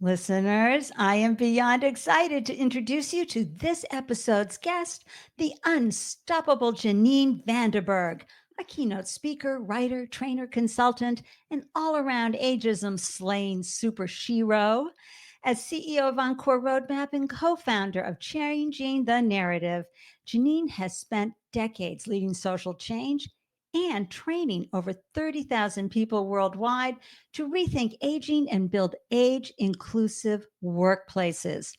Listeners, I am beyond excited to introduce you to this episode's guest, the unstoppable Janine Vanderburg, a keynote speaker, writer, trainer, consultant, and all around ageism slaying super shero. As CEO of Encore Roadmap and co founder of Changing the Narrative, Janine has spent decades leading social change and training over 30,000 people worldwide to rethink aging and build age inclusive workplaces.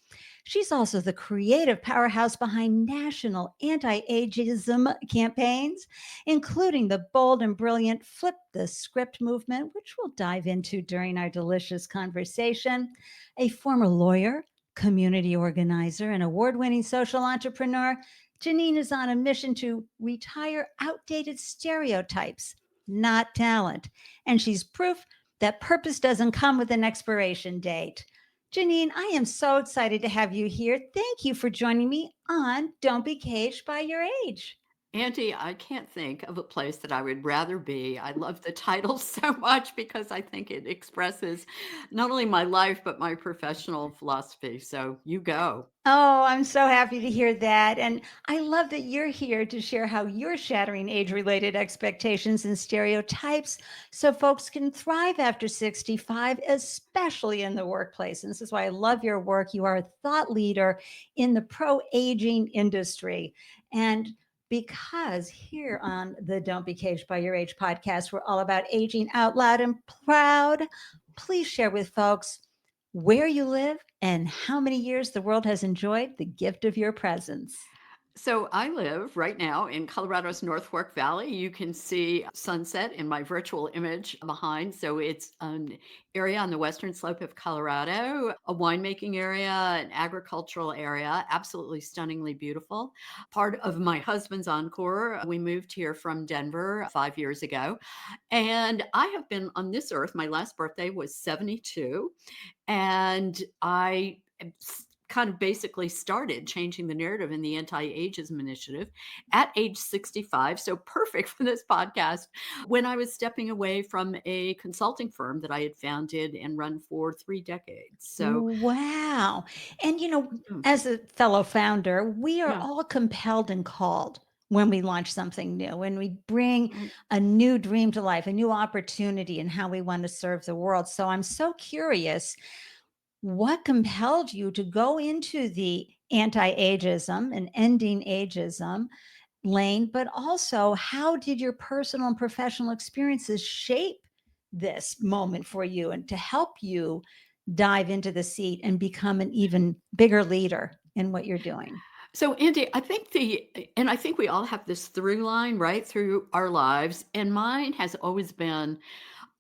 She's also the creative powerhouse behind national anti ageism campaigns, including the bold and brilliant Flip the Script movement, which we'll dive into during our delicious conversation. A former lawyer, community organizer, and award winning social entrepreneur, Janine is on a mission to retire outdated stereotypes, not talent. And she's proof that purpose doesn't come with an expiration date. Janine, I am so excited to have you here. Thank you for joining me on Don't Be Caged by Your Age. Andy, I can't think of a place that I would rather be. I love the title so much because I think it expresses not only my life, but my professional philosophy. So you go. Oh, I'm so happy to hear that. And I love that you're here to share how you're shattering age related expectations and stereotypes so folks can thrive after 65, especially in the workplace. And this is why I love your work. You are a thought leader in the pro aging industry. And because here on the Don't Be Caged by Your Age podcast, we're all about aging out loud and proud. Please share with folks where you live, and how many years the world has enjoyed the gift of your presence. So I live right now in Colorado's North Fork Valley. You can see sunset in my virtual image behind. So it's an area on the western slope of Colorado, a winemaking area, an agricultural area, absolutely stunningly beautiful. Part of my husband's Encore. We moved here from Denver 5 years ago. And I have been on this earth. My last birthday was 72. And I kind of basically started changing the narrative in the anti-ageism initiative at age 65. So perfect for this podcast when I was stepping away from a consulting firm that I had founded and run for 3 decades. So Wow. And, mm, as a fellow founder, we are yeah. all compelled and called when we launch something new, when we bring Mm. a new dream to life, a new opportunity, and how we want to serve the world. So I'm so curious what compelled you to go into the anti ageism and ending ageism lane, but also how did your personal and professional experiences shape this moment for you and to help you dive into the seat and become an even bigger leader in what you're doing? So, Andy, I think we all have this through line right through our lives. And mine has always been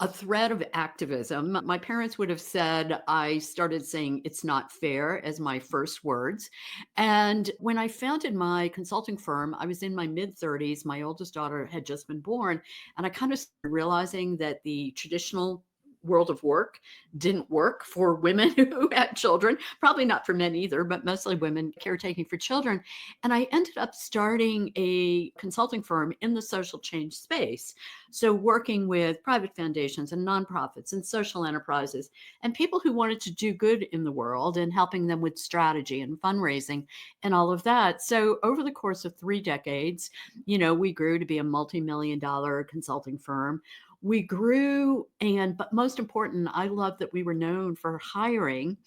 a thread of activism. My parents would have said I started saying it's not fair as my first words. And when I founded my consulting firm, I was in my mid 30s. My oldest daughter had just been born. And I kind of started realizing that the traditional world of work didn't work for women who had children, probably not for men either, but mostly women caretaking for children. And I ended up starting a consulting firm in the social change space. So, working with private foundations and nonprofits and social enterprises and people who wanted to do good in the world and helping them with strategy and fundraising and all of that. So, over the course of 3 decades, we grew to be a multi-million-dollar consulting firm. We grew, but most important, I love that we were known for hiring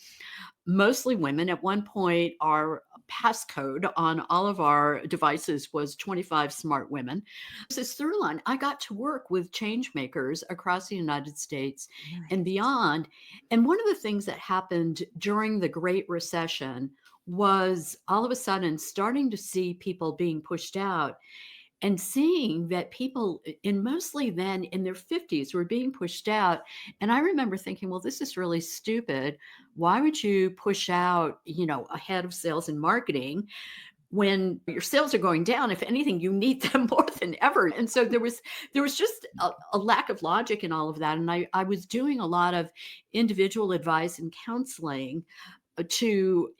mostly women. At one point, our passcode on all of our devices was 25 smart women. This through line, I got to work with change makers across the United States and Nice. beyond. And one of the things that happened during the Great Recession was all of a sudden starting to see people being pushed out and seeing that people in mostly then in their 50s were being pushed out. And I remember thinking, well, this is really stupid. Why would you push out, a head of sales and marketing when your sales are going down? If anything, you need them more than ever. And so there was just a lack of logic in all of that. And I was doing a lot of individual advice and counseling to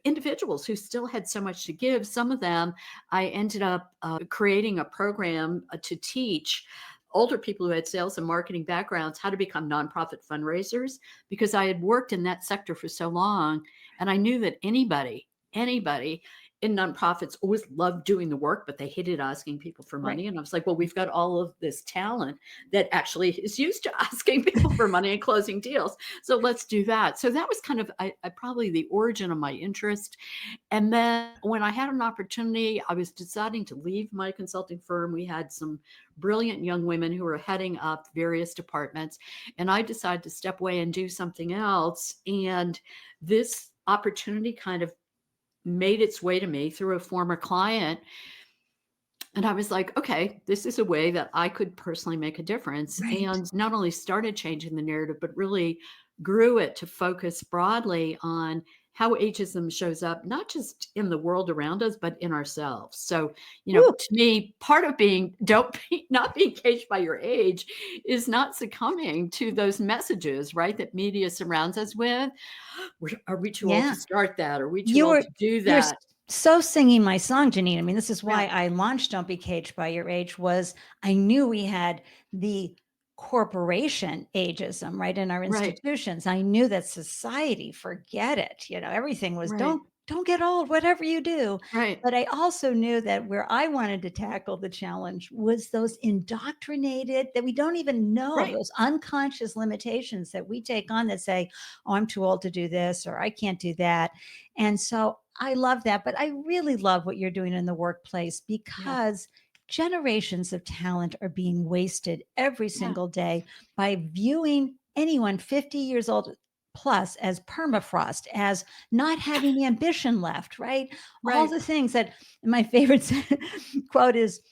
individuals who still had so much to give. Some of them, I ended up creating a program to teach older people who had sales and marketing backgrounds how to become nonprofit fundraisers because I had worked in that sector for so long. And I knew that anybody in nonprofits always loved doing the work, but they hated asking people for Right. money. And I was like, well, we've got all of this talent that actually is used to asking people for money and closing deals. So let's do that. So that was kind of I probably the origin of my interest. And then when I had an opportunity, I was deciding to leave my consulting firm. We had some brilliant young women who were heading up various departments. And I decided to step away and do something else. And this opportunity kind of made its way to me through a former client. And I was like, okay, this is a way that I could personally make a difference. Right. And not only started changing the narrative, but really grew it to focus broadly on how ageism shows up, not just in the world around us, but in ourselves. So, Woo. to me, part of being not being caged by your age is not succumbing to those messages, right? That media surrounds us with. Are we too old Yeah. to start that? Are we too You old were to do you're that? so singing my song, Janine. I mean, this is Yeah. why I launched Don't Be Caged by Your Age was I knew we had the corporation ageism, right, in our Right. institutions. I knew that society, forget it. Everything was Right. don't get old, whatever you do. Right. But I also knew that where I wanted to tackle the challenge was those indoctrinated that we don't even know, Right. those unconscious limitations that we take on that say, oh, I'm too old to do this, or I can't do that. And so I love that. But I really love what you're doing in the workplace Yeah. because generations of talent are being wasted every Yeah. single day by viewing anyone 50 years old plus as permafrost, as not having ambition left, right? All Right. the things that my favorite quote is,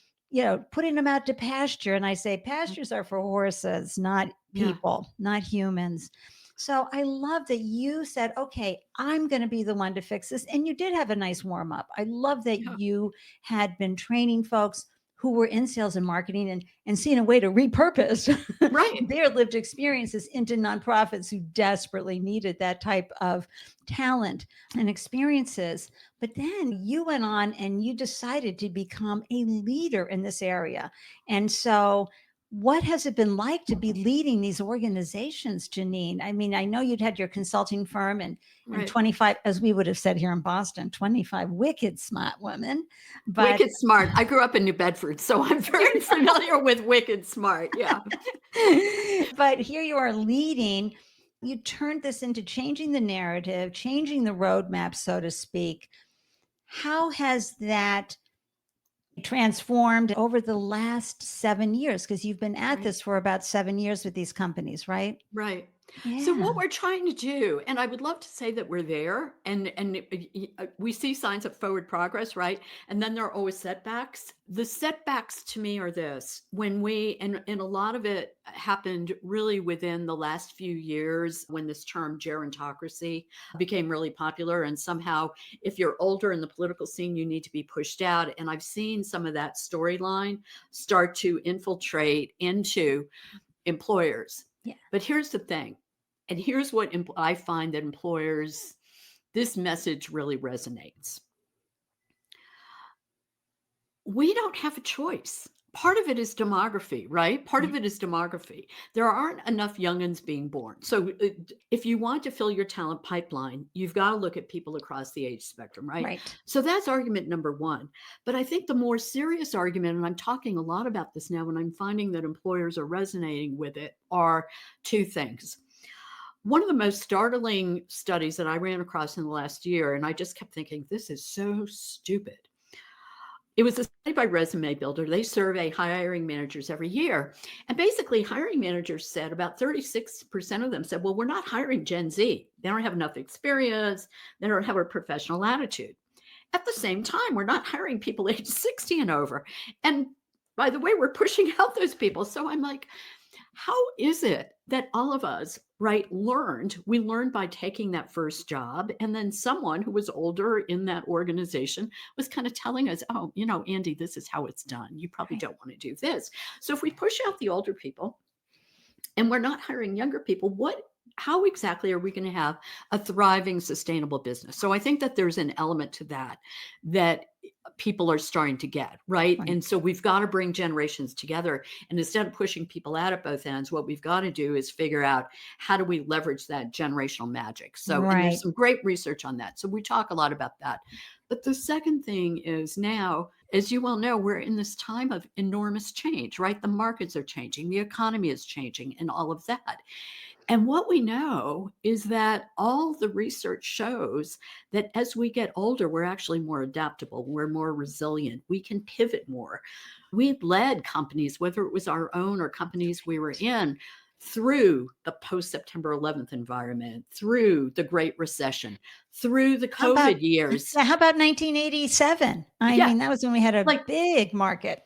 putting them out to pasture. And I say, pastures are for horses, not Yeah. people, not humans. So I love that you said, okay, I'm going to be the one to fix this. And you did have a nice warm up. I love that Yeah. you had been training folks who were in sales and marketing and seeing a way to repurpose Right. their lived experiences into nonprofits who desperately needed that type of talent and experiences. But then you went on and you decided to become a leader in this area. And so what has it been like to be leading these organizations, Janine? I mean, I know you'd had your consulting firm and Right. 25, as we would have said here in Boston, 25 wicked smart women. But Wicked smart. I grew up in New Bedford, so I'm very familiar with wicked smart. Yeah. but here you are leading. You turned this into changing the narrative, changing the roadmap, so to speak. How has that transformed over the last 7 years? Because you've been at Right. this for about 7 years with these companies, right? Right. So Yeah. what we're trying to do, and I would love to say that we're there, and we see signs of forward progress, right? And then there are always setbacks. The setbacks to me are this: when and a lot of it happened really within the last few years when this term gerontocracy became really popular, and somehow if you're older in the political scene, you need to be pushed out. And I've seen some of that storyline start to infiltrate into employers. Yeah. But here's the thing, and here's what I find that employers, this message really resonates. We don't have a choice. Part of it is demography, right? Part of Right. it is demography. There aren't enough youngins being born. So if you want to fill your talent pipeline, you've got to look at people across the age spectrum, right? Right. So that's argument number one. But I think the more serious argument, and I'm talking a lot about this now, and I'm finding that employers are resonating with it, are two things. One of the most startling studies that I ran across in the last year, and I just kept thinking, this is so stupid. It was a study by Resume Builder. They survey hiring managers every year. And basically, hiring managers said about 36% of them said, well, we're not hiring Gen Z. They don't have enough experience. They don't have a professional attitude. At the same time, we're not hiring people age 60 and over. And by the way, we're pushing out those people. So I'm like, how is it that all of us, right, we learned by taking that first job, and then someone who was older in that organization was kind of telling us, oh, Andy, this is how it's done. You probably Right. don't want to do this. So if we push out the older people and we're not hiring younger people, how exactly are we going to have a thriving, sustainable business? So I think that there's an element to that that people are starting to get, right? Right. And so we've got to bring generations together. And instead of pushing people out at both ends, what we've got to do is figure out how do we leverage that generational magic. So, and there's Right. some great research on that. So we talk a lot about that. But the second thing is now, as you well know, we're in this time of enormous change, right? The markets are changing, the economy is changing, and all of that. And what we know is that all the research shows that as we get older, we're actually more adaptable, we're more resilient, we can pivot more. We led companies, whether it was our own or companies we were in, through the post September 11th environment, through the Great Recession, through the How about COVID years. yeah, how about 1987? I Yeah, mean, that was when we had a like big market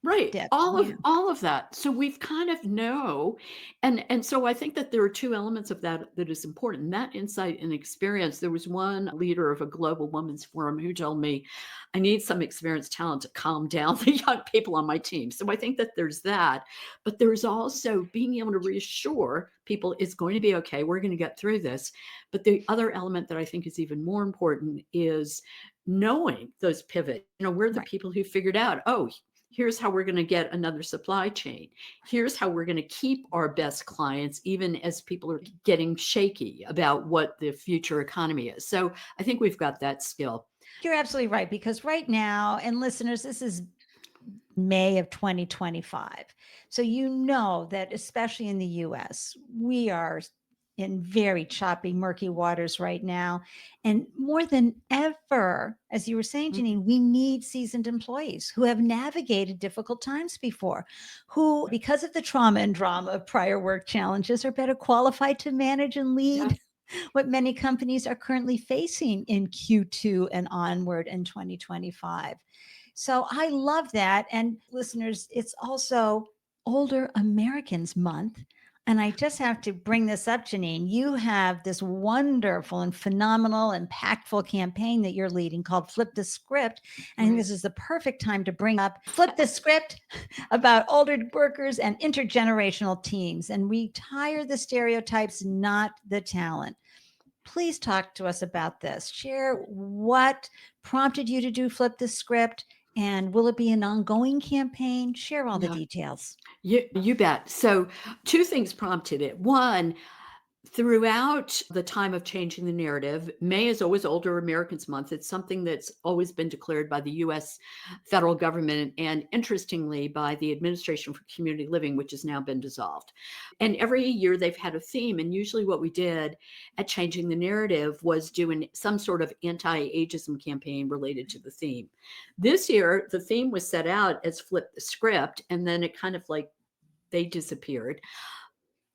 right. dip. All Yeah. of that. So we've kind of know, and so I think that there are two elements of that that is important. That insight and experience. There was one leader of a global women's forum who told me, I need some experienced talent to calm down the young people on my team. So I think that there's that, but there's also being able to reassure people it's going to be okay. We're going to get through this. But the other element that I think is even more important is knowing those pivot. We're the Right. people who figured out, oh, here's how we're going to get another supply chain. Here's how we're going to keep our best clients, even as people are getting shaky about what the future economy is. So I think we've got that skill. You're absolutely right, because right now, and listeners, this is May of 2025. So you know that especially in the US, we are in very choppy, murky waters right now. And more than ever, as you were saying, Mhm. Janine, we need seasoned employees who have navigated difficult times before, who, because of the trauma and drama of prior work challenges, are better qualified to manage and Yeah. lead what many companies are currently facing in Q2 and onward in 2025. So I love that. And listeners, it's also Older Americans Month. And I just have to bring this up, Janine. You have this wonderful and phenomenal, impactful campaign that you're leading called Flip the Script. And I think Right. this is the perfect time to bring up Flip the Script about older workers and intergenerational teams. And retire the stereotypes, not the talent. Please talk to us about this. Share what prompted you to do Flip the Script, and will it be an ongoing campaign? Share all the Yeah. details. You bet. So two things prompted it. One, throughout the time of changing the narrative, May is always Older Americans Month. It's something that's always been declared by the US federal government and interestingly by the Administration for Community Living, which has now been dissolved. And every year they've had a theme. And usually what we did at Changing the Narrative was doing some sort of anti-ageism campaign related to the theme. This year, the theme was set out as Flip the Script, and then it kind of like they disappeared.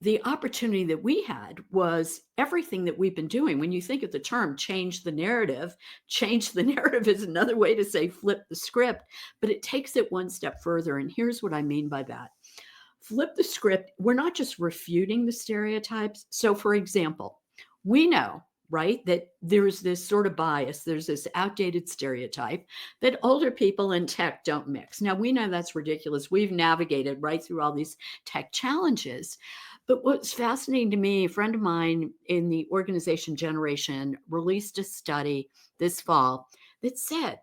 The opportunity that we had was everything that we've been doing. When you think of the term change the narrative is another way to say flip the script, but it takes it one step further. And here's what I mean by that. Flip the script, we're not just refuting the stereotypes. So, for example, we know, right, that there's this sort of bias, there's this outdated stereotype that older people in tech don't mix. Now, we know that's ridiculous. We've navigated right through all these tech challenges. But what's fascinating to me, a friend of mine in the organization generation released a study this fall that said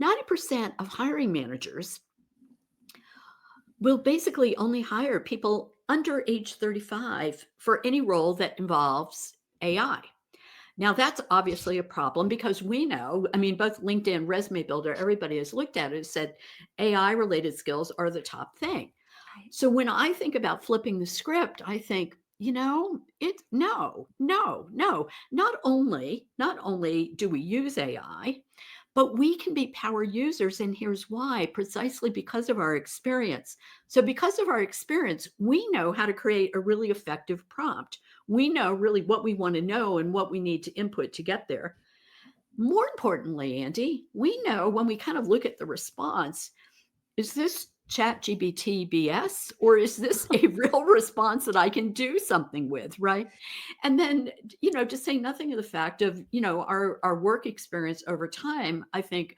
90% of hiring managers will basically only hire people under age 35 for any role that involves AI. Now, that's obviously a problem because we know, I mean, both LinkedIn, Resume Builder, everybody has looked at it and said AI related skills are the top thing. Right. So when I think about flipping the script, I think, it no, no, no. Not only do we use AI, but we can be power users. And here's why: precisely because of our experience. So, because of our experience, we know how to create a really effective prompt. We know really what we want to know and what we need to input to get there. More importantly, Andy, we know when we kind of look at the response, is this chat GBT BS or is this a real response that I can do something with, right? And then, to say nothing of the fact of, our work experience over time, I think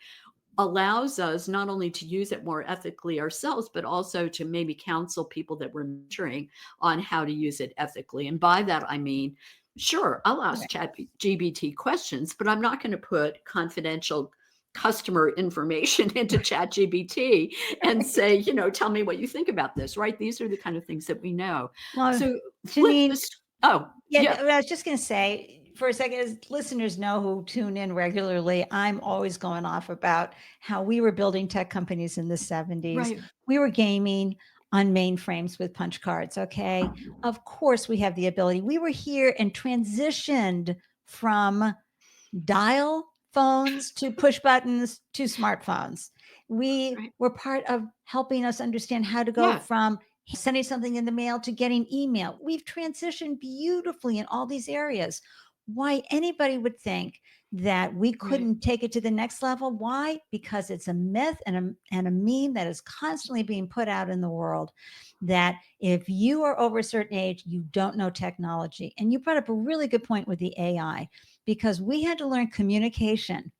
allows us not only to use it more ethically ourselves, but also to maybe counsel people that we're mentoring on how to use it ethically. And by that, I mean, sure, I'll ask Right. ChatGPT questions, but I'm not going to put confidential customer information into ChatGPT and Right. say, tell me what you think about this, right? These are the kind of things that we know. Well, So flip Janine, this. Oh, yeah, yeah, I was just going to say for a second, as listeners know who tune in regularly, I'm always going off about how we were building tech companies in the 70s. right, We were gaming on mainframes with punch cards. Okay. Of course, we have the ability. We were here and transitioned from dial phones to push buttons to smartphones. We right. were part of helping us understand how to go Yeah, from sending something in the mail to getting email. We've transitioned beautifully in all these areas. Why anybody would think that we right, couldn't take it to the next level? Why? Because it's a myth and a meme that is constantly being put out in the world that if you are over a certain age, you don't know technology. And you brought up a really good point with the AI because we had to learn communication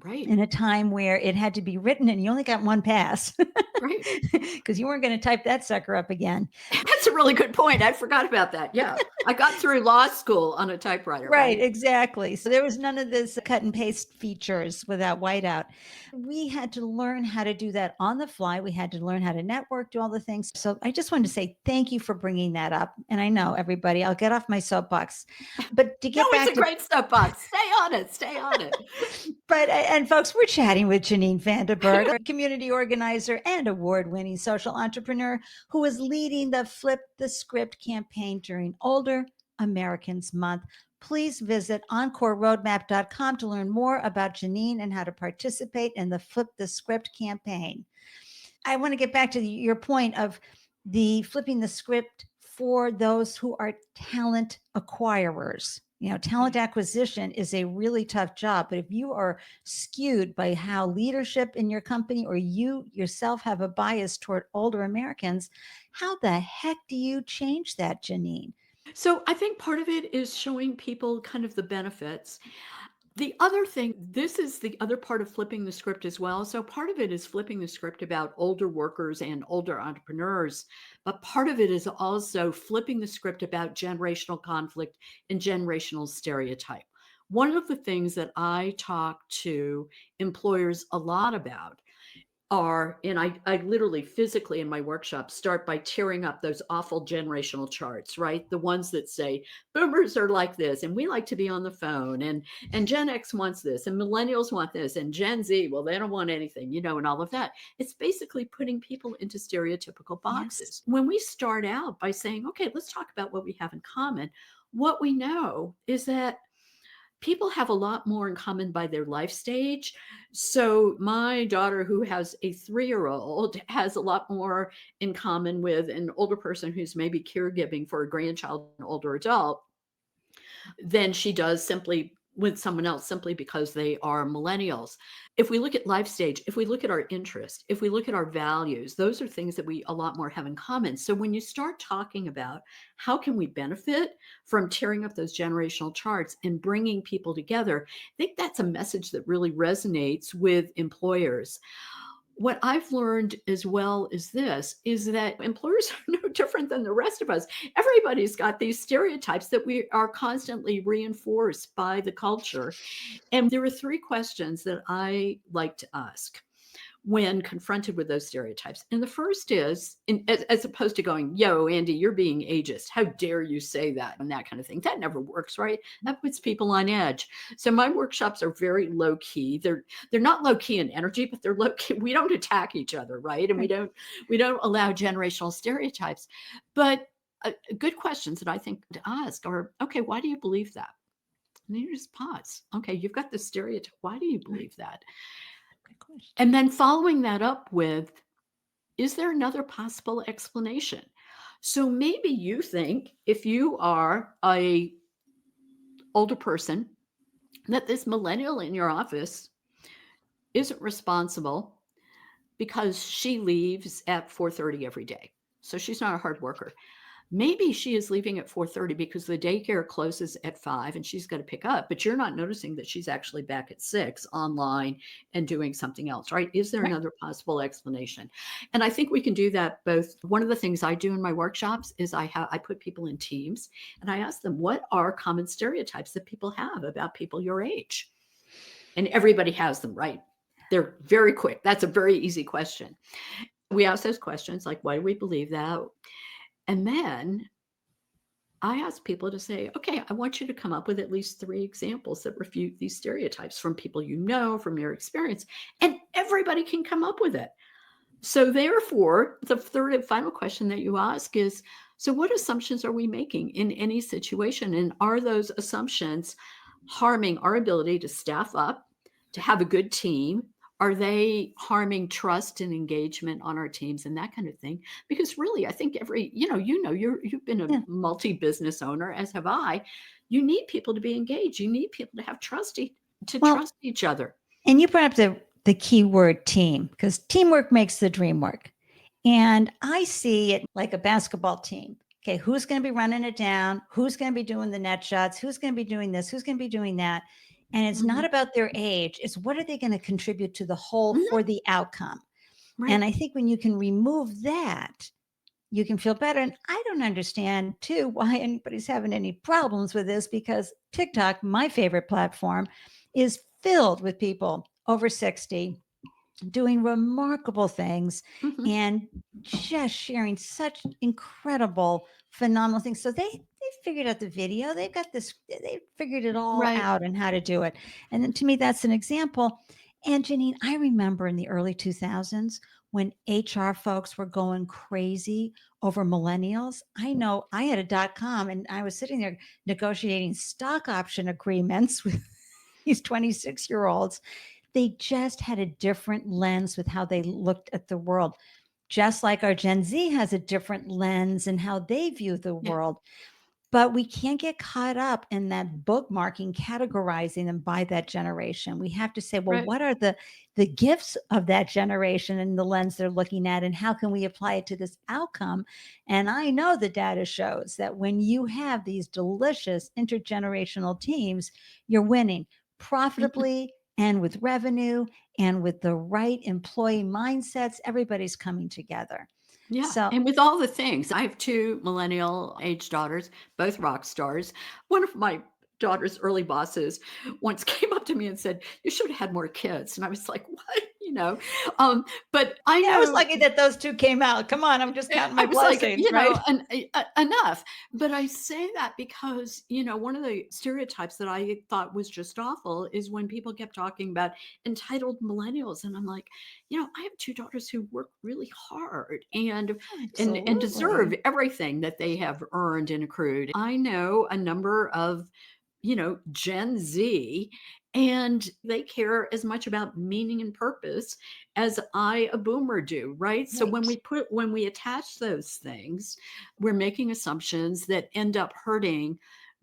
right, in a time where it had to be written and you only got one pass right. because you weren't going to type that sucker up again. That's a really good point. I forgot about that. Yeah. I got through law school on a typewriter, Right, right? exactly. So there was none of this cut and paste features without whiteout. We had to learn how to do that on the fly. We had to learn how to network, do all the things. So I just wanted to say thank you for bringing that up. And I know everybody, I'll get off my soapbox. But to No, get it's back a to great soapbox. Stay on it. Stay on it. But and folks, we're chatting with Janine Vanderburg, a community organizer and award-winning social entrepreneur who is leading the Flip the Script campaign during Older Americans Month. Please visit EncoreRoadmap.com to learn more about Janine and how to participate in the Flip the Script campaign. I want to get back to your point of the flipping the script for those who are talent acquirers. You know, talent Right. acquisition is a really tough job, but if you are skewed by how leadership in your company or you yourself have a bias toward older Americans, how the heck do you change that, Janine? So I think part of it is showing people kind of the benefits. The other thing, this is the other part of flipping the script as well. So part of it is flipping the script about older workers and older entrepreneurs, but part of it is also flipping the script about generational conflict and generational stereotype. One of the things that I talk to employers a lot about and I literally physically in my workshop start by tearing up those awful generational charts, right? The ones that say boomers are like this and we like to be on the phone and Gen X wants this and millennials want this and Gen Z, well, they don't want anything, and all of that. It's basically putting people into stereotypical Yes. boxes. When we start out by saying, okay, let's talk about what we have in common, what we know is that people have a lot more in common by their life stage. So my daughter, who has a 3-year-old, has a lot more in common with an older person who's maybe caregiving for a grandchild, an older adult, than she does simply with someone else simply because they are millennials. If we look at life stage, if we look at our interest, if we look at our values, those are things that we a lot more have in common. So when you start talking about how can we benefit from tearing up those generational charts and bringing people together, I think that's a message that really resonates with employers. What I've learned as well is that employers are no different than the rest of us. Everybody's got these stereotypes that we are constantly reinforced by the culture. And there are 3 questions that I like to ask when confronted with those stereotypes. And the first is, as opposed to going, yo, Andy, you're being ageist. How dare you say that? And that kind of thing. That never works, right? That puts people on edge. So my workshops are very low key. They're not low key in energy, but they're low key. We don't attack each other, right? And we don't allow generational stereotypes. But good questions that I think to ask are, okay, why do you believe that? And then you just pause. Okay, you've got the stereotype. Why do you Right. believe that? Good question. And then following that up with, is there another possible explanation? So maybe you think if you are a older person that this millennial in your office isn't responsible because she leaves at 4:30 every day. So she's not a hard worker. Maybe she is leaving at 4:30 because the daycare closes at 5 and she's got to pick up, but you're not noticing that she's actually back at 6 online and doing something else, right? Is there Right. another possible explanation? And I think we can do that both. One of the things I do in my workshops is I put people in teams and I ask them, what are common stereotypes that people have about people your age? And everybody has them, right? They're very quick. That's a very easy question. We ask those questions like, why do we believe that? And then I ask people to say, okay, I want you to come up with at least 3 examples that refute these stereotypes from people you know, from your experience. And everybody can come up with it. So, therefore, the third and final question that you ask is, so what assumptions are we making in any situation? And are those assumptions harming our ability to staff up, to have a good team? Are they harming trust and engagement on our teams and that kind of thing? Because really, I think you've been a Yeah. multi-business owner, as have I. You need people to be engaged. You need people to have to Well, trust each other. and you brought up the key word team, because teamwork makes the dream work. And I see it like a basketball team. Okay, who's going to be running it down? Who's going to be doing the net shots? Who's going to be doing this? Who's going to be doing that? And it's not Mhm. about their age. It's what are they going to contribute to the whole Mhm. for the outcome? And Right. I think when you can remove that, you can feel better. And I don't understand too why anybody's having any problems with this, because TikTok, my favorite platform, is filled with people over 60 doing remarkable things Mhm. and just sharing such incredible, phenomenal things. So they figured out the video. They've got this. They figured it all Right. out and how to do it. And then to me, that's an example. And Janine, I remember in the early 2000s when HR folks were going crazy over millennials. I know I had a .com and I was sitting there negotiating stock option agreements with these 26-year-olds. They just had a different lens with how they looked at the world, just like our Gen Z has a different lens in how they view the Yeah. world. But we can't get caught up in that bookmarking, categorizing them by that generation. We have to say, well, Right. what are the gifts of that generation and the lens they're looking at, and how can we apply it to this outcome? And I know the data shows that when you have these delicious intergenerational teams, you're winning Mhm. profitably and with revenue and with the right employee mindsets. Everybody's coming together. Yeah, So and with all the things, I have 2 millennial age daughters, both rock stars. One of my daughter's early bosses once came up to me and said, "You should have had more kids." And I was like, "What?" You know? But I yeah, I was know lucky that those two came out. Come on, I'm just counting I my was like, blessings, right? enough. But I say that because, one of the stereotypes that I thought was just awful is when people kept talking about entitled millennials. And I'm like, I have 2 daughters who work really hard and deserve Absolutely. everything that they have earned and accrued. I know a number of Gen Z, and they care as much about meaning and purpose as I, a boomer, do, right? So Right. when we attach those things, we're making assumptions that end up hurting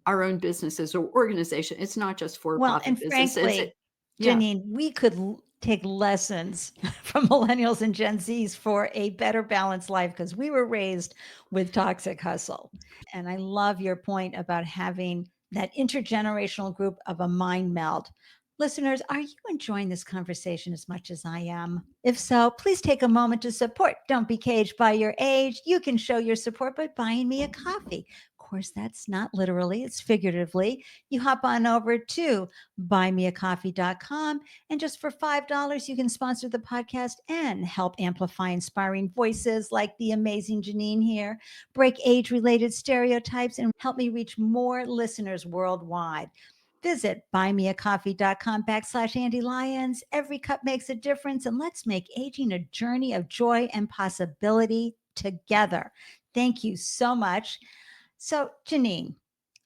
our own businesses or organization. It's not just Well, for-profit and businesses. frankly, Yeah, Janine, we could take lessons from millennials and Gen Zs for a better balanced life, because we were raised with toxic hustle. And I love your point about having that intergenerational group of a mind meld. Listeners, are you enjoying this conversation as much as I am? If so, please take a moment to support Don't Be Caged by Your Age. You can show your support by buying me a coffee. Of course, that's not literally, it's figuratively. You hop on over to buymeacoffee.com, and just for $5, you can sponsor the podcast and help amplify inspiring voices like the amazing Janine here, break age related stereotypes, and help me reach more listeners worldwide. Visit buymeacoffee.com/Andy Lyons. Every cup makes a difference, and let's make aging a journey of joy and possibility together. Thank you so much. So, Janine,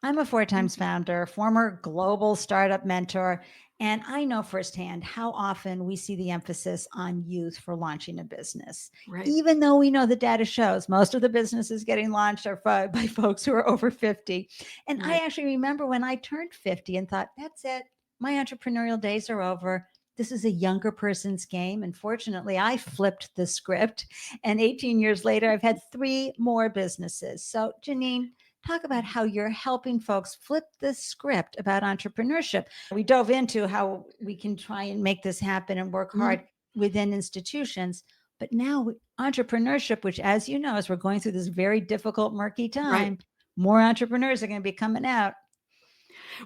I'm a 4 times mhm, founder, former global startup mentor, and I know firsthand how often we see the emphasis on youth for launching a business. right, Even though we know the data shows most of the businesses getting launched are by folks who are over 50. And I right. actually remember when I turned 50 and thought, that's it, my entrepreneurial days are over. this is a younger person's game. And fortunately, I flipped the script. And 18 years later, I've had 3 more businesses. So, Janine, talk about how you're helping folks flip the script about entrepreneurship. We dove into how we can try and make this happen and work hard within institutions. But now, entrepreneurship, which, as you know, as we're going through this very difficult, murky time, Right. more entrepreneurs are going to be coming out.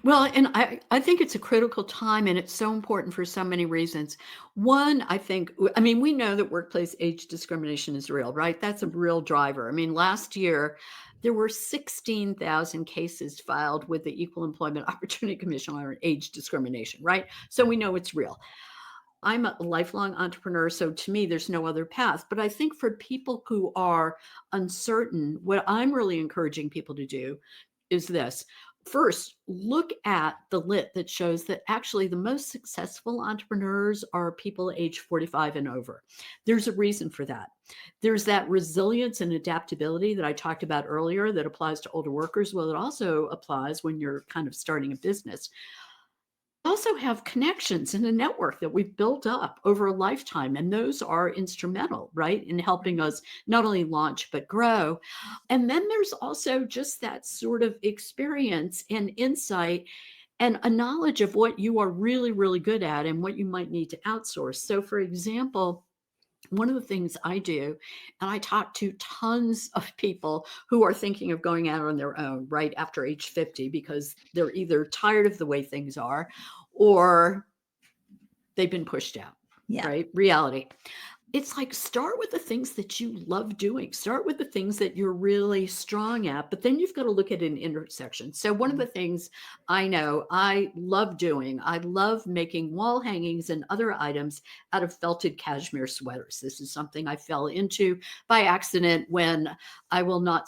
Well, and I think it's a critical time and it's so important for so many reasons. One, I mean, we know that workplace age discrimination is real, right? That's a real driver. I mean, last year, there were 16,000 cases filed with the Equal Employment Opportunity Commission on age discrimination, right? So we know it's real. I'm a lifelong entrepreneur, so to me, there's no other path. But I think for people who are uncertain, what I'm really encouraging people to do is this. First, look at the lit that shows that actually the most successful entrepreneurs are people age 45 and over. There's a reason for that. There's that resilience and adaptability that I talked about earlier that applies to older workers. Well, it also applies when you're kind of starting a business. Also have connections in a network that we've built up over a lifetime, and those are instrumental, right, in helping us not only launch but grow. And then there's also just that sort of experience and insight and a knowledge of what you are really, really good at and what you might need to outsource. So, for example, one of the things I do, and I talk to tons of people who are thinking of going out on their own right after age 50 because they're either tired of the way things are or they've been pushed out, Yeah. right? Reality. It's like start with the things that you love doing. Start with the things that you're really strong at, but then you've got to look at an intersection. So one of the things I know I love doing, I love making wall hangings and other items out of felted cashmere sweaters. This is something I fell into by accident when I will not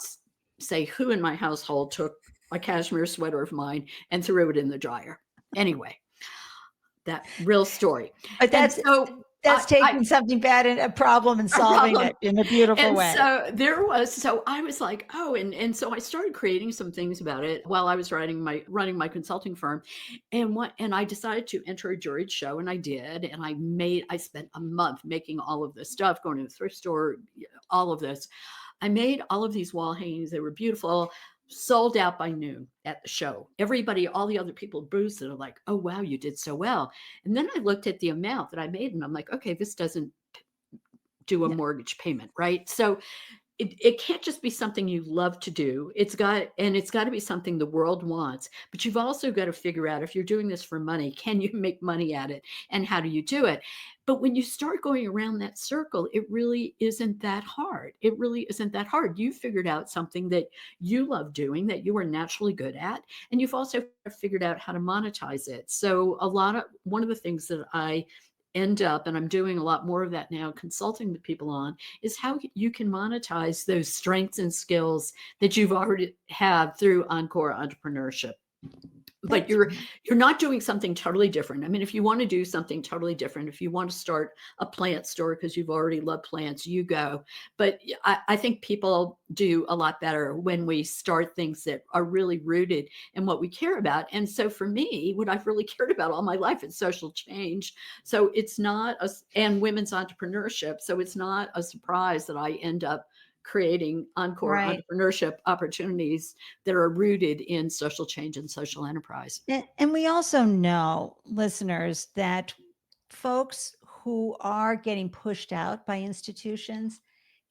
say who in my household took a cashmere sweater of mine and threw it in the dryer. Anyway, that real story. But And so that's I taking something bad and a problem and a solving problem. it in a beautiful And way. so I was like, oh, and so I started creating some things about it while I was running my consulting firm. And I decided to enter a juried show, and I did. And I spent a month making all of this stuff, going to the thrift store, all of this. I made all of these wall hangings. They were beautiful, sold out by noon at the show. Everybody, all the other people booths that are like, oh wow, you did so well. And then I looked at the amount that I made and I'm like, okay, this doesn't do a Yeah. mortgage payment, right? So it can't just be something you love to do. It's got to be something the world wants. But you've also got to figure out if you're doing this for money, can you make money at it? And how do you do it? But when you start going around that circle, it really isn't that hard. It really isn't that hard. You figured out something that you love doing, that you are naturally good at, and you've also figured out how to monetize it. So one of the things that I end up, and I'm doing a lot more of that now, consulting the people on, is how you can monetize those strengths and skills that you've already had through Encore Entrepreneurship. But you're not doing something totally different. I mean, if you want to do something totally different, if you want to start a plant store because you've already loved plants, you go. But I think people do a lot better when we start things that are really rooted in what we care about. And so for me, what I've really cared about all my life is social change. So it's not and women's entrepreneurship. So it's not a surprise that I end up creating Encore Entrepreneurship opportunities that are rooted in social change and social enterprise. And we also know, listeners, that folks who are getting pushed out by institutions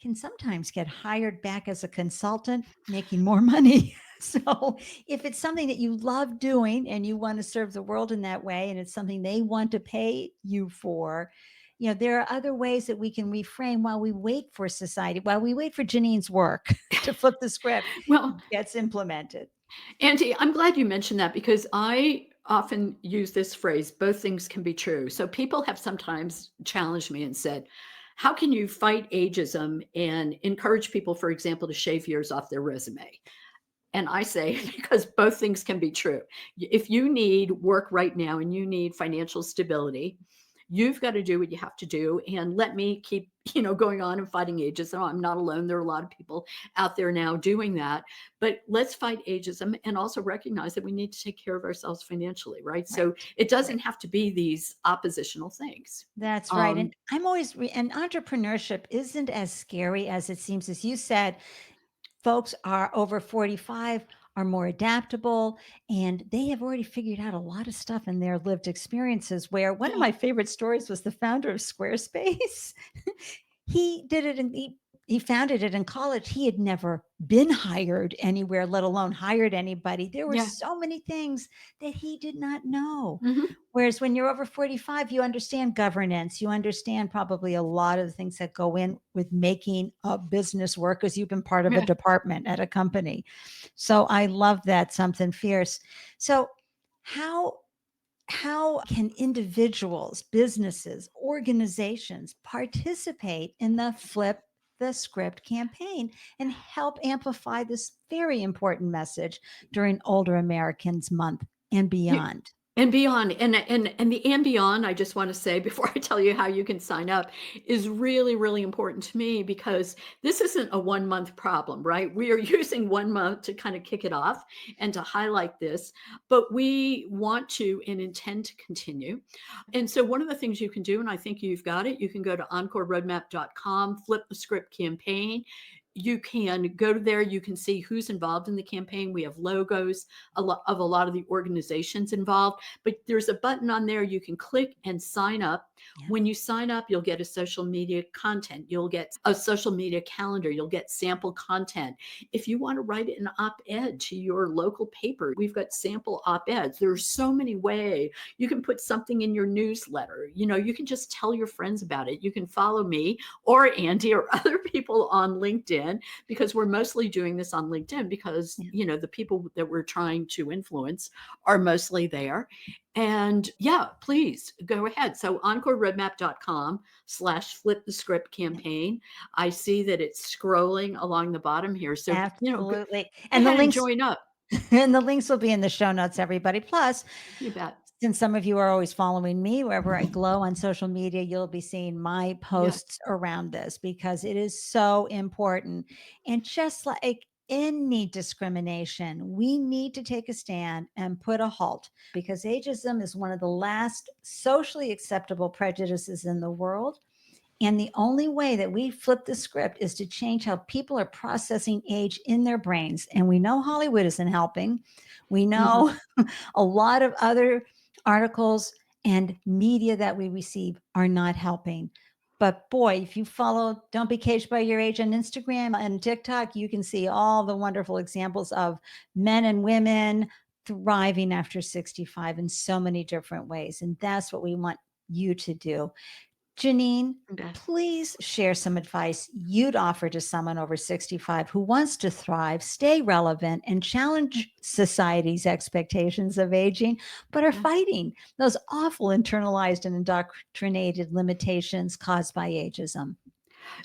can sometimes get hired back as a consultant, making more money. So if it's something that you love doing and you want to serve the world in that way, and it's something they want to pay you for, there are other ways that we can reframe while we wait for society, while we wait for Janine's work to flip the script, Well, gets implemented. Auntie, I'm glad you mentioned that because I often use this phrase, both things can be true. So people have sometimes challenged me and said, how can you fight ageism and encourage people, for example, to shave years off their resume? And I say, because both things can be true. If you need work right now and you need financial stability, You've got to do what you have to do, and let me keep, going on and fighting ageism. I'm not alone. There are a lot of people out there now doing that. But let's fight ageism and also recognize that we need to take care of ourselves financially, right? Right. So it Right. doesn't have to be these oppositional things. That's right. And Um, I'm always, and entrepreneurship isn't as scary as it seems. As you said, folks are over 45 are more adaptable and they have already figured out a lot of stuff in their lived experiences. Where one of yeah, my favorite stories was the founder of Squarespace. He did it and he founded it in college. He had never been hired anywhere, let alone hired anybody. There were yeah. so many things that he did not know. Mhm. Whereas when you're over 45, you understand governance. You understand probably a lot of the things that go in with making a business work because you've been part of a Yeah. department at a company. So I love that, something fierce. So how how can individuals, businesses, organizations participate in the Flip the Script campaign and help amplify this very important message during Older Americans Month and You beyond? and beyond, and the and beyond, I just wanna say before I tell you how you can sign up, is really, really important to me because this isn't a one-month problem, right? We are using 1 month to kinda kick it off and to highlight this, but we want to and intend to continue. And so one of the things you can do, and I think you've got it, you can go to encoreroadmap.com, flip the script campaign. You can go to there, you can see who's involved in the campaign. We have logos of a lot of the organizations involved, but there's a button on there you can click and sign up. Yeah. When you sign up, you'll get a social media content, you'll get a social media calendar, you'll get sample content. If you want to write an op-ed to your local paper, we've got sample op-eds. There's so many ways. You can put something in your newsletter. You can just tell your friends about it. You can follow me or Andy or other people on LinkedIn, because we're mostly doing this on LinkedIn because, Yeah. the people that we're trying to influence are mostly there. And yeah, please go ahead. So encoreroadmap.com/slash flip the script Yeah. campaign. I see that it's scrolling along the bottom here. So, go Absolutely. And the ahead and links join up. and the links will be in the show notes, everybody. Plus, You bet. since some of you are always following me wherever I glow on social media, you'll be seeing my Yeah. posts around this because it is so important. And just like any discrimination, we need to take a stand and put a halt because ageism is one of the last socially acceptable prejudices in the world. And the only way that we flip the script is to change how people are processing age in their brains. And we know Hollywood isn't helping. We Mhm. know a lot of other articles and media that we receive are not helping. But boy, if you follow Don't Be Caged by Your Age on Instagram and TikTok, you can see all the wonderful examples of men and women thriving after 65 in so many different ways. And that's what we want you to do. Janine, Okay. please share some advice you'd offer to someone over 65 who wants to thrive, stay relevant, and challenge society's expectations of aging, but are Yeah. fighting those awful internalized and indoctrinated limitations caused by ageism.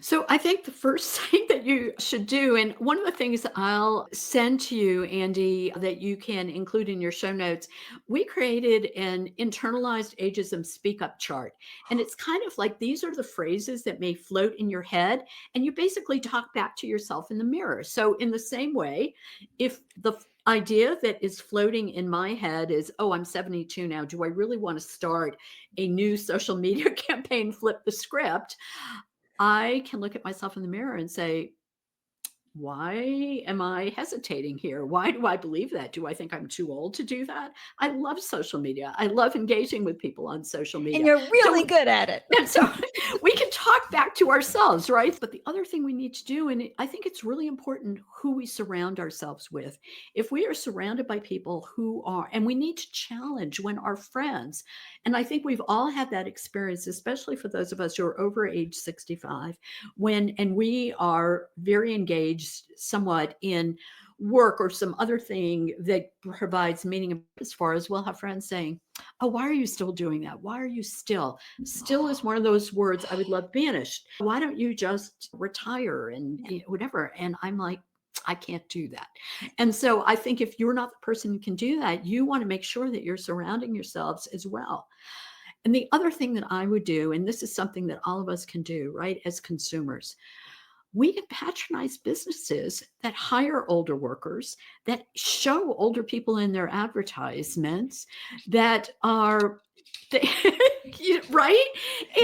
So I think the first thing that you should do, and one of the things I'll send to you, Andy, that you can include in your show notes, we created an internalized ageism speak up chart. And it's kind of like these are the phrases that may float in your head, and you basically talk back to yourself in the mirror. So, in the same way, if the idea that is floating in my head is, oh, I'm 72 now. Do I really want to start a new social media campaign, flip the script? I can look at myself in the mirror and say, why am I hesitating here? Why do I believe that? Do I think I'm too old to do that? I love social media. I love engaging with people on social And media. you're really So good at it. and so we can talk back to ourselves, right? But the other thing we need to do, and I think it's really important who we surround ourselves with. If we are surrounded by people who are, and we need to challenge when our friends, and I think we've all had that experience, especially for those of us who are over age 65, and we are very engaged somewhat in work or some other thing that provides meaning as far as we'll have friends saying, oh, why are you still doing that? Why are you still? Still is one of those words I would love banished. Why don't you just retire and Yeah. whatever? And I'm like, I can't do that. And so I think if you're not the person who can do that, you want to make sure that you're surrounding yourselves as well. And the other thing that I would do, and this is something that all of us can do, right, as consumers, we can patronize businesses that hire older workers, that show older people in their advertisements, that are they, right?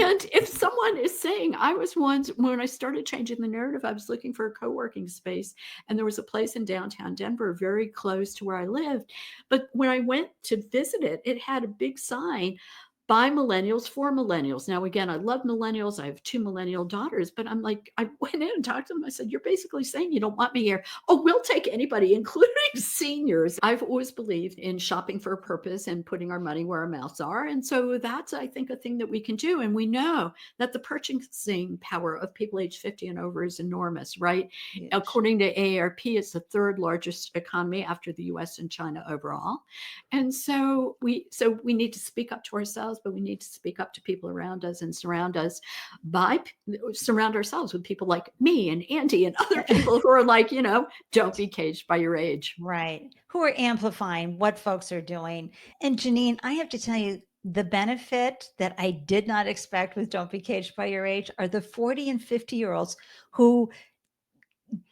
And if someone is saying, I was once, when I started changing the narrative, I was looking for a co-working space, and there was a place in downtown Denver very close to where I lived. But when I went to visit it, it had a big sign, by millennials for millennials. Now, again, I love millennials. I have 2 millennial daughters, but I'm like, I went in and talked to them. I said, you're basically saying you don't want me here. Oh, we'll take anybody, including seniors. I've always believed in shopping for a purpose and putting our money where our mouths are. And so that's, I think, a thing that we can do. And we know that the purchasing power of people age 50 and over is enormous, right? Huge. According to AARP, it's the 3rd largest economy after the US and China overall. And so we need to speak up to ourselves, but we need to speak up to people around us and surround ourselves with people like me and Andy and other people who are like, don't be caged by your age. Right. Who are amplifying what folks are doing. And Janine, I have to tell you, the benefit that I did not expect with Don't Be Caged by Your Age are the 40 and 50-year-olds who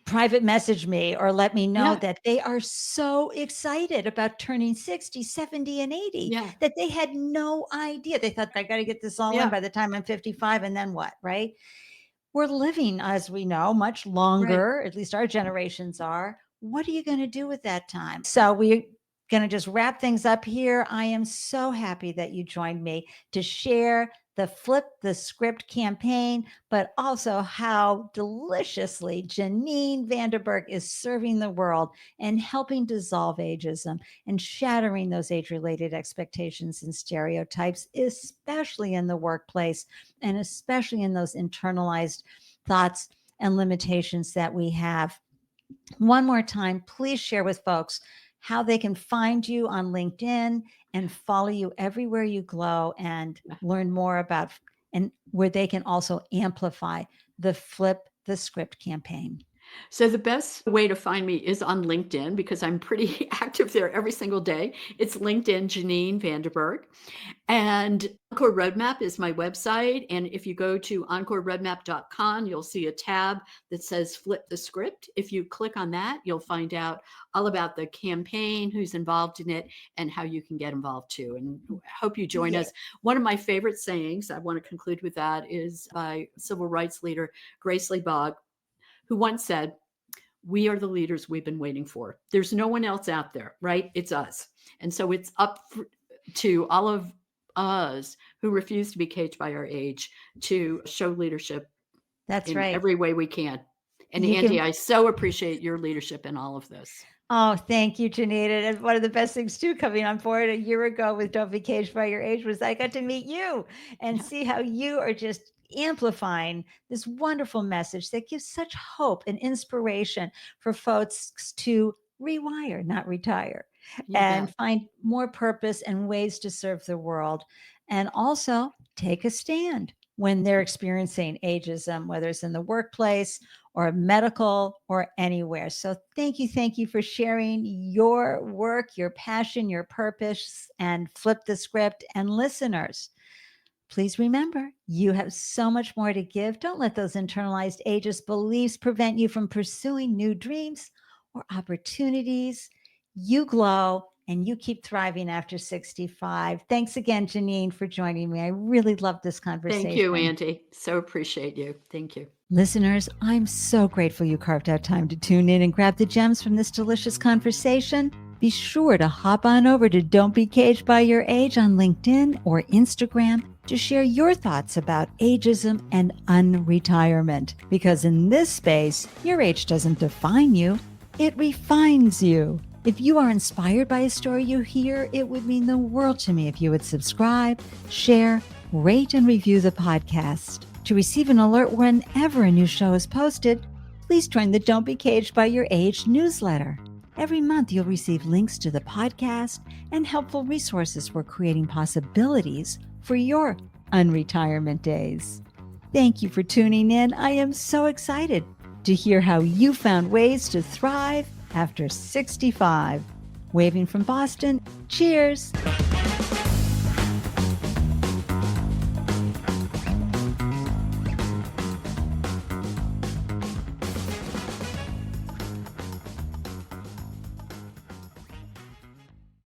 private message me or let me know Yeah. that they are so excited about turning 60, 70, and 80 Yeah. that they had no idea. They thought, I got to get this all in by the time I'm 55, and then what, right? We're living, as we know, much longer, at least our generations are. What are you going to do with that time? So we're going to just wrap things up here. I am so happy that you joined me to share the Flip the Script campaign, but also how deliciously Janine Vanderburg is serving the world and helping dissolve ageism and shattering those age-related expectations and stereotypes, especially in the workplace and especially in those internalized thoughts and limitations that we have. One more time, please share with folks how they can find you on LinkedIn and follow you everywhere you glow and learn more about, and where they can also amplify the Flip the Script campaign. So the best way to find me is on LinkedIn, because I'm pretty active there every single day. It's LinkedIn Janine Vanderburg. And Encore Roadmap is my website. And if you go to encoreroadmap.com, you'll see a tab that says Flip the Script. If you click on that, you'll find out all about the campaign, who's involved in it, and how you can get involved too. And I hope you join us. One of my favorite sayings, I want to conclude with that, is by civil rights leader Grace Lee Bogg, who once said, we are the leaders we've been waiting for. There's no one else out there, right? It's us. And so it's up to all of us who refuse to be caged by our age to show leadership in every way we can. And Andy, I so appreciate your leadership in all of this. Oh, thank you, Janine. And one of the best things too, coming on board a year ago with Don't Be Caged by Your Age, was I got to meet you and see how you are just amplifying this wonderful message that gives such hope and inspiration for folks to rewire, not retire, and find more purpose and ways to serve the world. And also take a stand when they're experiencing ageism, whether it's in the workplace or medical or anywhere. So thank you for sharing your work, your passion, your purpose, and Flip the Script. And listeners, please remember, you have so much more to give. Don't let those internalized ageist beliefs prevent you from pursuing new dreams or opportunities. You glow and you keep thriving after 65. Thanks again, Janine, for joining me. I really loved this conversation. Thank you, Andy. So appreciate you. Thank you. Listeners, I'm so grateful you carved out time to tune in and grab the gems from this delicious conversation. Be sure to hop on over to Don't Be Caged by Your Age on LinkedIn or Instagram to share your thoughts about ageism and unretirement. Because in this space, your age doesn't define you, it refines you. If you are inspired by a story you hear, it would mean the world to me if you would subscribe, share, rate, and review the podcast. To receive an alert whenever a new show is posted, please join the Don't Be Caged by Your Age newsletter. Every month, you'll receive links to the podcast and helpful resources for creating possibilities for your unretirement days. Thank you for tuning in. I am so excited to hear how you found ways to thrive after 65. Waving from Boston, cheers.